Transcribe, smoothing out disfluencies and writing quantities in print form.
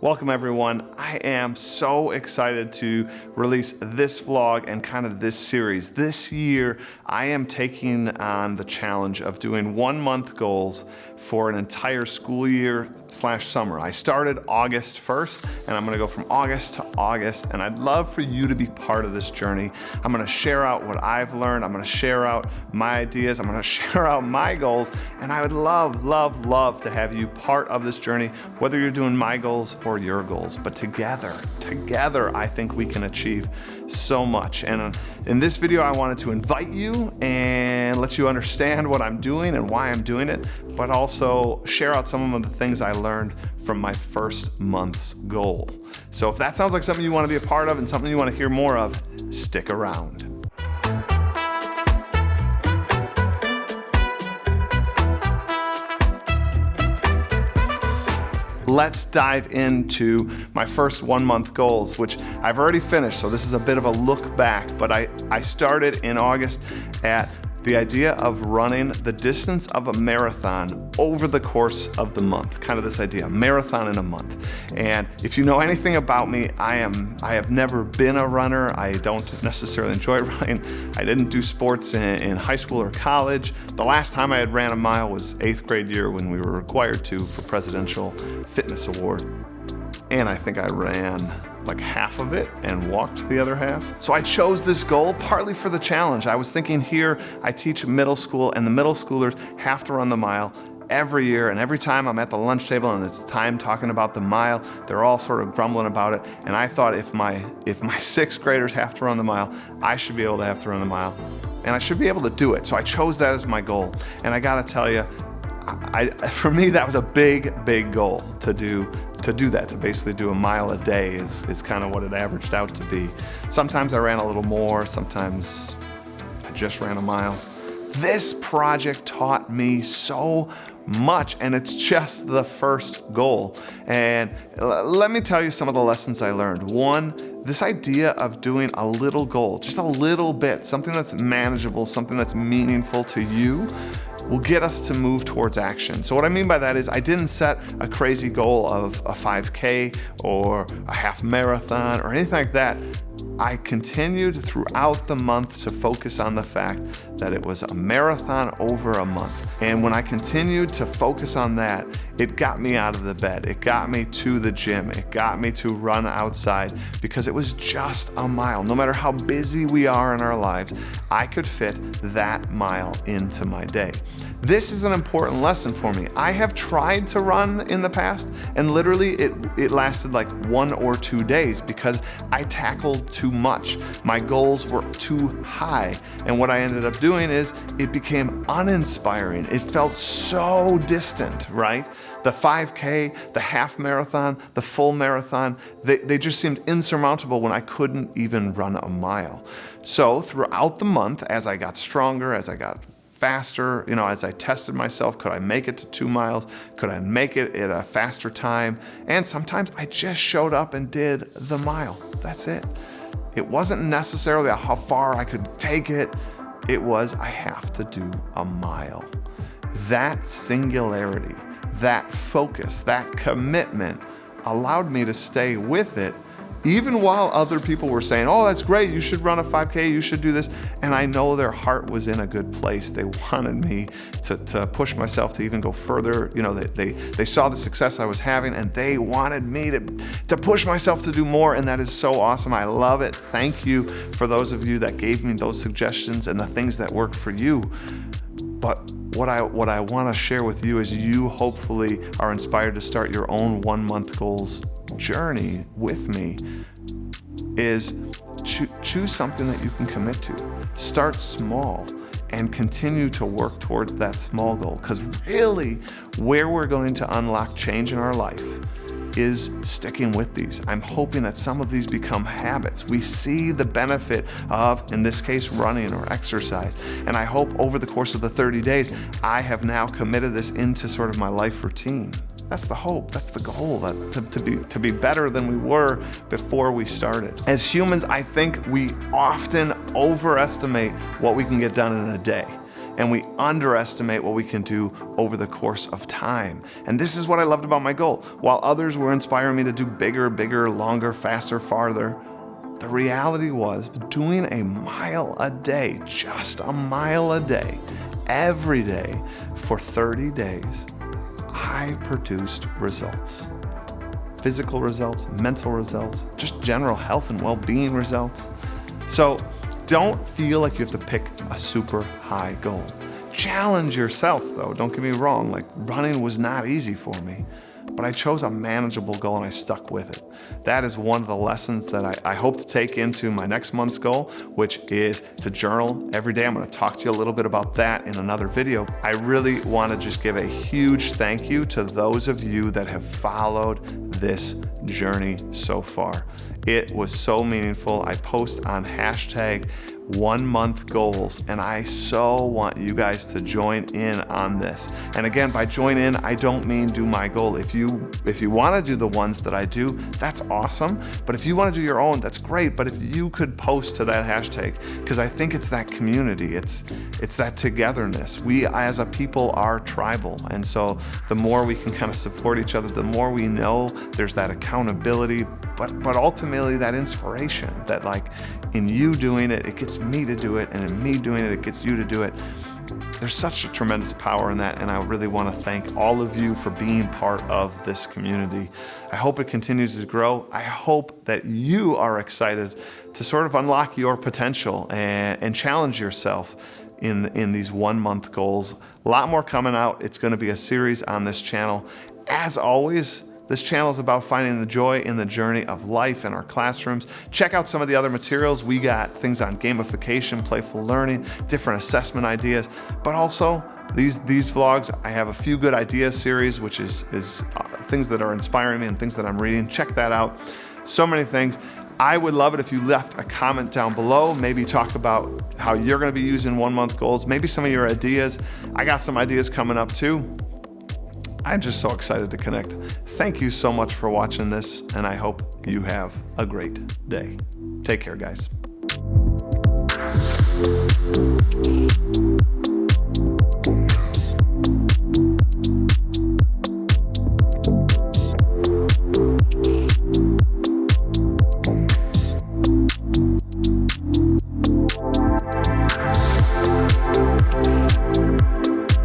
Welcome everyone. I am so excited to release this vlog and kind of this series. This year, I am taking on the challenge of doing 1 month goals for an entire school year / summer. I started August 1st and I'm gonna go from August to August, and I'd love for you to be part of this journey. I'm gonna share out what I've learned. I'm gonna share out my ideas. I'm gonna share out my goals, and I would love to have you part of this journey, whether you're doing my goals or your goals. But together, I think we can achieve so much. And in this video, I wanted to invite you and let you understand what I'm doing and why I'm doing it, but also share out some of the things I learned from my first month's goal. So if that sounds like something you want to be a part of and something you want to hear more of, stick around. Let's dive into my first 1 month goals, which I've already finished. So this is a bit of a look back, but I started in August at the idea of running the distance of a marathon over the course of the month. Kind of this idea, marathon in a month. And if you know anything about me, I have never been a runner. I don't necessarily enjoy running. I didn't do sports in high school or college. The last time I had ran a mile was 8th grade year when we were required to for Presidential Fitness Award. And I think I ran like half of it and walked the other half. So I chose this goal partly for the challenge. I was thinking, here I teach middle school, and the middle schoolers have to run the mile every year, and every time I'm at the lunch table and it's time talking about the mile, they're all sort of grumbling about it. And I thought, if my 6th graders have to run the mile, I should be able to have to run the mile, and I should be able to do it. So I chose that as my goal. And I gotta tell you, for me, that was a big goal to do that, to basically do a mile a day is kind of what it averaged out to be. Sometimes I ran a little more, sometimes I just ran a mile. This project taught me so much, and it's just the first goal. And let me tell you some of the lessons I learned. One, this idea of doing a little goal, just a little bit, something that's manageable, something that's meaningful to you, will get us to move towards action. So what I mean by that is, I didn't set a crazy goal of a 5K or a half marathon or anything like that. I continued throughout the month to focus on the fact that it was a marathon over a month. And when I continued to focus on that, it got me out of the bed. It got me to the gym. It got me to run outside, because it was just a mile. No matter how busy we are in our lives, I could fit that mile into my day. This is an important lesson for me. I have tried to run in the past, and literally it lasted like 1 or 2 days because I tackled too much. My goals were too high. And what I ended up doing is, it became uninspiring. It felt so distant, right? The 5K, the half marathon, the full marathon, they just seemed insurmountable when I couldn't even run a mile. So throughout the month, as I got stronger, as I got faster, as I tested myself, could I make it to 2 miles? Could I make it at a faster time? And sometimes I just showed up and did the mile. That's it. It wasn't necessarily how far I could take it. It was, I have to do a mile. That singularity, that focus, that commitment allowed me to stay with it, even while other people were saying, oh, that's great, you should run a 5K, you should do this. And I know their heart was in a good place. They wanted me to push myself to even go further. They saw the success I was having, and they wanted me to push myself to do more. And that is so awesome. I love it. Thank you for those of you that gave me those suggestions and the things that worked for you. But what I want to share with you is, you hopefully are inspired to start your own 1 month goals journey with me, is choose something that you can commit to. Start small and continue to work towards that small goal, because really where we're going to unlock change in our life is sticking with these. I'm hoping that some of these become habits. We see the benefit of, in this case, running or exercise. And I hope over the course of the 30 days, I have now committed this into sort of my life routine. That's the hope, that's the goal, to be better than we were before we started. As humans, I think we often overestimate what we can get done in a day. and we underestimate what we can do over the course of time. And this is what I loved about my goal. While others were inspiring me to do bigger, longer, faster, farther, the reality was doing a mile a day, just a mile a day, every day for 30 days, I produced results. Physical results, mental results, just general health and well-being results. So don't feel like you have to pick a super high goal. Challenge yourself though, don't get me wrong, like running was not easy for me, but I chose a manageable goal and I stuck with it. That is one of the lessons that I hope to take into my next month's goal, which is to journal every day. I'm going to talk to you a little bit about that in another video. I really want to just give a huge thank you to those of you that have followed this journey so far. It was so meaningful. I post on hashtag 1 month goals, and I so want you guys to join in on this. And again, by join in, I don't mean do my goal. If you want to do the ones that I do, that's awesome. But if you want to do your own, that's great. But if you could post to that hashtag, because I think it's that community, it's that togetherness. We as a people are tribal, and so the more we can kind of support each other, the more we know there's that accountability, but ultimately that inspiration that, like, in you doing it, it gets me to do it, and in me doing it, it gets you to do it. There's such a tremendous power in that, and I really want to thank all of you for being part of this community. I hope it continues to grow. I hope that you are excited to sort of unlock your potential and challenge yourself in these 1 month goals. A lot more coming out. It's going to be a series on this channel. As always, this channel is about finding the joy in the journey of life in our classrooms. Check out some of the other materials. We got things on gamification, playful learning, different assessment ideas, but also these vlogs. I have a few good ideas series, which is things that are inspiring me and things that I'm reading. Check that out. So many things. I would love it if you left a comment down below, maybe talk about how you're going to be using 1 month goals, maybe some of your ideas. I got some ideas coming up too. I'm just so excited to connect. Thank you so much for watching this, and I hope you have a great day. Take care, guys.